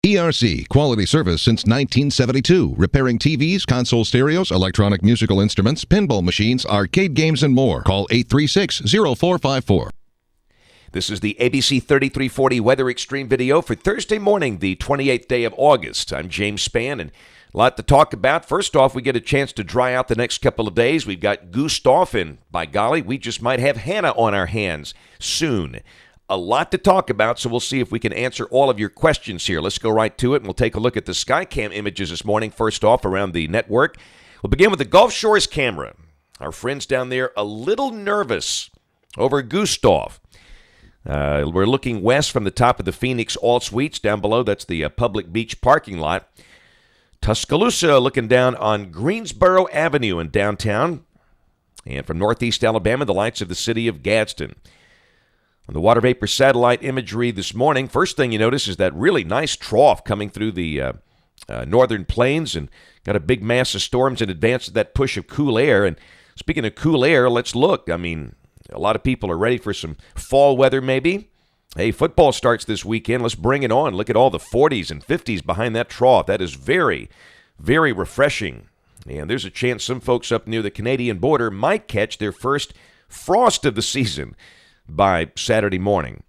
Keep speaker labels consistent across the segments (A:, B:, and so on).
A: PRC, quality service since 1972. Repairing TVs, console stereos, electronic musical instruments, pinball machines, arcade games, and more. Call 836-0454.
B: This is the ABC 3340 Weather Extreme video for Thursday morning, the 28th day of August. I'm James Spann, and a lot to talk about. First off, we get a chance to dry out the next couple of days. We've got Gustav, and by golly, we just might have Hannah on our hands soon. A lot to talk about, so we'll see if we can answer all of your questions here. Let's go right to it, and we'll take a look at the Skycam images this morning, first off, around the network. We'll begin with the Gulf Shores camera. Our friends down there a little nervous over Gustav. We're looking west from the top of the Phoenix All Suites. Down below, that's the public beach parking lot. Tuscaloosa looking down on Greensboro Avenue in downtown. And from northeast Alabama, the lights of the city of Gadsden. On the water vapor satellite imagery this morning, first thing you notice is that really nice trough coming through the northern plains, and got a big mass of storms in advance of that push of cool air. And speaking of cool air, let's look. I mean, a lot of people are ready for some fall weather maybe. Hey, football starts this weekend. Let's bring it on. Look at all the 40s and 50s behind that trough. That is very, very refreshing. And there's a chance some folks up near the Canadian border might catch their first frost of the season by Saturday morning.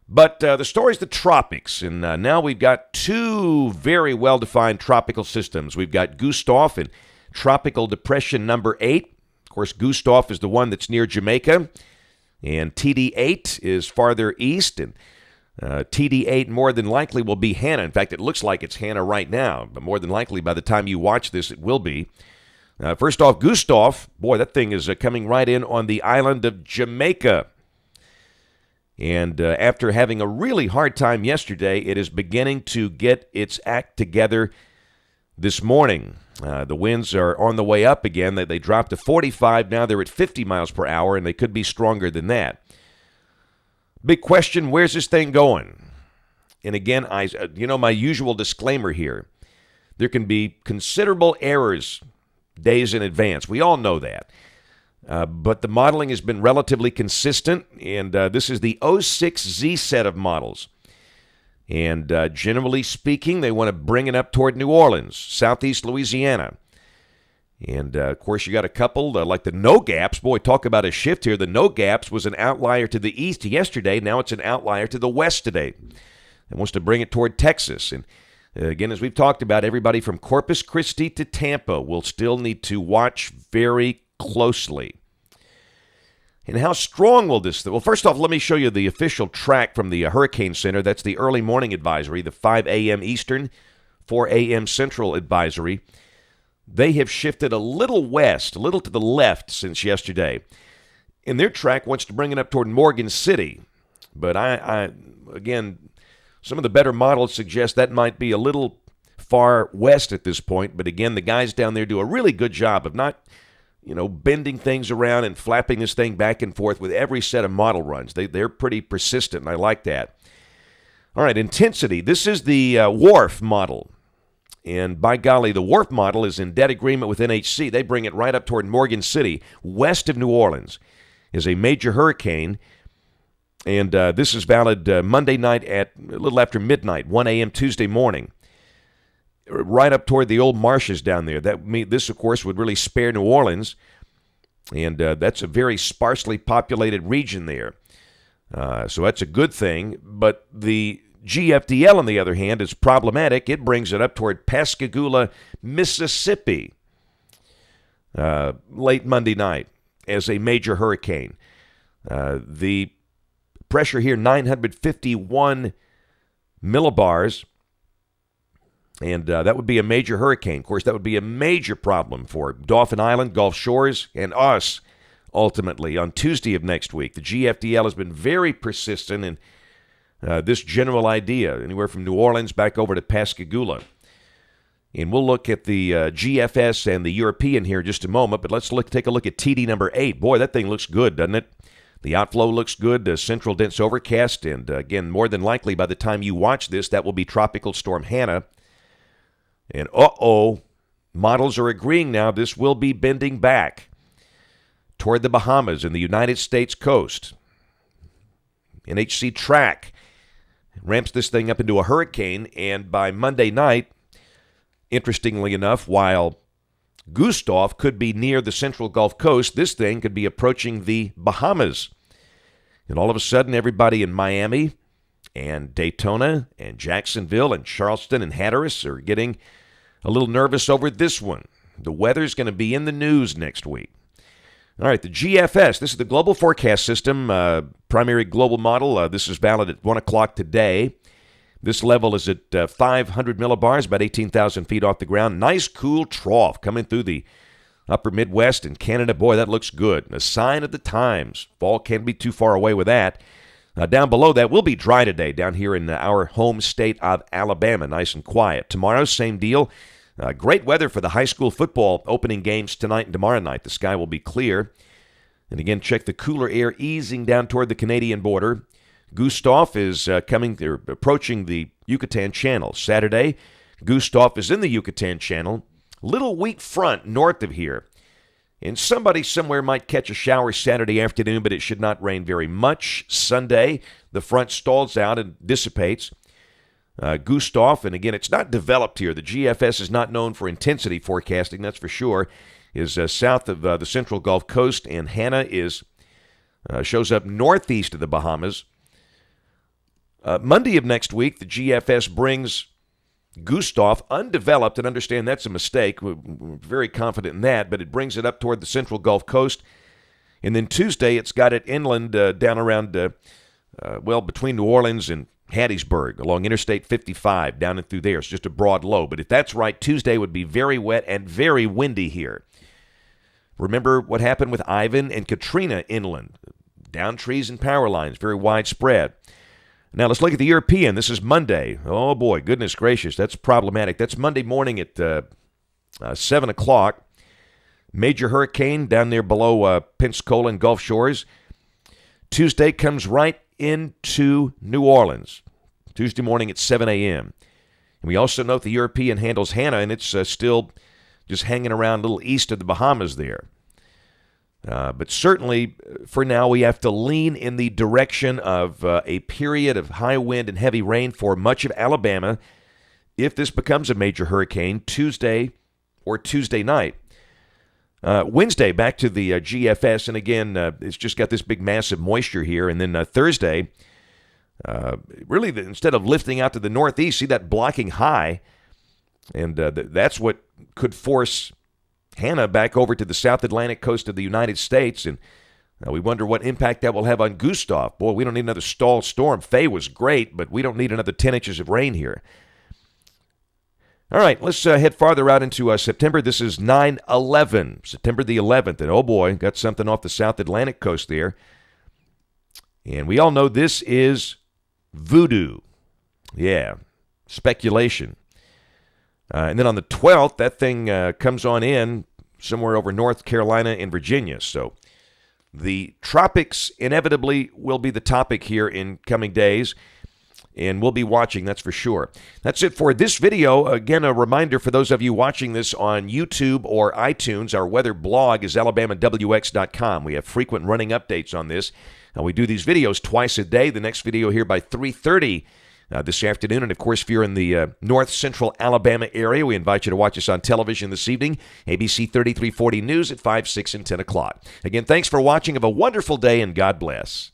B: But the story's the tropics, and now we've got two very well-defined tropical systems. We've got Gustav and Tropical Depression number 8. Of course, Gustav is the one that's near Jamaica, and TD8 is farther east, and TD8 more than likely will be Hannah. In fact, it looks like it's Hannah right now, but more than likely by the time you watch this, it will be. First off, Gustav, boy, that thing is coming right in on the island of Jamaica. And after having a really hard time yesterday, it is beginning to get its act together this morning. The winds are on the way up again. They dropped to 45. Now they're at 50 miles per hour, and they could be stronger than that. Big question, where's this thing going? And again, my usual disclaimer here. There can be considerable errors days in advance. We all know that. But the modeling has been relatively consistent, and this is the 06Z set of models. And generally speaking, they want to bring it up toward New Orleans, southeast Louisiana. And, of course, you got a couple like the No Gaps. Boy, talk about a shift here. The No Gaps was an outlier to the east yesterday. Now it's an outlier to the west today. It wants to bring it toward Texas. And, again, as we've talked about, everybody from Corpus Christi to Tampa will still need to watch very closely. And how strong will this? Well, first off, let me show you the official track from the Hurricane Center. That's the early morning advisory, the 5 a.m. Eastern, 4 a.m. Central advisory. They have shifted a little west, a little to the left since yesterday. And their track wants to bring it up toward Morgan City. But again, some of the better models suggest that might be a little far west at this point. But again, the guys down there do a really good job of not bending things around and flapping this thing back and forth with every set of model runs. They're pretty persistent, and I like that. All right, intensity. This is the WRF model. And by golly, the WRF model is in dead agreement with NHC. They bring it right up toward Morgan City, west of New Orleans, is a major hurricane. And this is valid Monday night at a little after midnight, 1 a.m. Tuesday morning. Right up toward the old marshes down there. This, of course, would really spare New Orleans, and that's a very sparsely populated region there. So that's a good thing. But the GFDL, on the other hand, is problematic. It brings it up toward Pascagoula, Mississippi, late Monday night as a major hurricane. The pressure here, 951 millibars. And that would be a major hurricane. Of course, that would be a major problem for Dauphin Island, Gulf Shores, and us, ultimately, on Tuesday of next week. The GFDL has been very persistent in this general idea, anywhere from New Orleans back over to Pascagoula. And we'll look at the GFS and the European here in just a moment, but let's take a look at TD number 8. Boy, that thing looks good, doesn't it? The outflow looks good, central dense overcast, and again, more than likely by the time you watch this, that will be Tropical Storm Hannah. And models are agreeing now this will be bending back toward the Bahamas and the United States coast. NHC track ramps this thing up into a hurricane, and by Monday night, interestingly enough, while Gustav could be near the central Gulf Coast, this thing could be approaching the Bahamas. And all of a sudden, everybody in Miami and Daytona and Jacksonville and Charleston and Hatteras are getting a little nervous over this one. The weather's going to be in the news next week. All right, the GFS, this is the Global Forecast System, primary global model. This is valid at 1 o'clock today. This level is at 500 millibars, about 18,000 feet off the ground. Nice, cool trough coming through the upper Midwest and Canada. Boy, that looks good. A sign of the times. Fall can't be too far away with that. Down below that, we'll be dry today down here in our home state of Alabama. Nice and quiet. Tomorrow, same deal. Great weather for the high school football opening games tonight and tomorrow night. The sky will be clear. And again, check the cooler air easing down toward the Canadian border. Gustav is approaching the Yucatan Channel. Saturday, Gustav is in the Yucatan Channel. Little weak front north of here. And somebody somewhere might catch a shower Saturday afternoon, but it should not rain very much. Sunday, the front stalls out and dissipates. Gustav, and again, it's not developed here. The GFS is not known for intensity forecasting, that's for sure, is south of the central Gulf Coast, and Hannah shows up northeast of the Bahamas. Monday of next week, the GFS brings Gustav undeveloped, and understand that's a mistake. We're very confident in that, but it brings it up toward the central Gulf Coast. And then Tuesday, it's got it inland down around, between New Orleans and Hattiesburg, along Interstate 55, down and through there. It's just a broad low. But if that's right, Tuesday would be very wet and very windy here. Remember what happened with Ivan and Katrina inland. Down trees and power lines, very widespread. Now let's look at the European. This is Monday. Oh boy, goodness gracious, that's problematic. That's Monday morning at 7 o'clock. Major hurricane down there below Pensacola and Gulf Shores. Tuesday comes right into New Orleans. Tuesday morning at 7 a.m. And we also note the European handles Hannah, and it's still just hanging around a little east of the Bahamas there. But certainly, for now, we have to lean in the direction of a period of high wind and heavy rain for much of Alabama if this becomes a major hurricane Tuesday or Tuesday night. Wednesday, back to the GFS, and again, it's just got this big massive moisture here. And then Thursday, instead of lifting out to the northeast, see that blocking high, and that's what could force Hannah back over to the South Atlantic coast of the United States, and we wonder what impact that will have on Gustav. Boy, we don't need another stall storm. Faye was great, but we don't need another 10 inches of rain here. All right, let's head farther out into September. This is 9/11, September the 11th, and oh boy, got something off the South Atlantic coast there. And we all know this is voodoo. Yeah, speculation. And then on the 12th, that thing comes on in somewhere over North Carolina and Virginia. So the tropics inevitably will be the topic here in coming days, and we'll be watching, that's for sure. That's it for this video. Again, a reminder for those of you watching this on YouTube or iTunes, our weather blog is alabamawx.com. We have frequent running updates on this. We do these videos twice a day. The next video here by 3:30 this afternoon. And, of course, if you're in the north central Alabama area, we invite you to watch us on television this evening, ABC 3340 News at 5, 6, and 10 o'clock. Again, thanks for watching. Have a wonderful day, and God bless.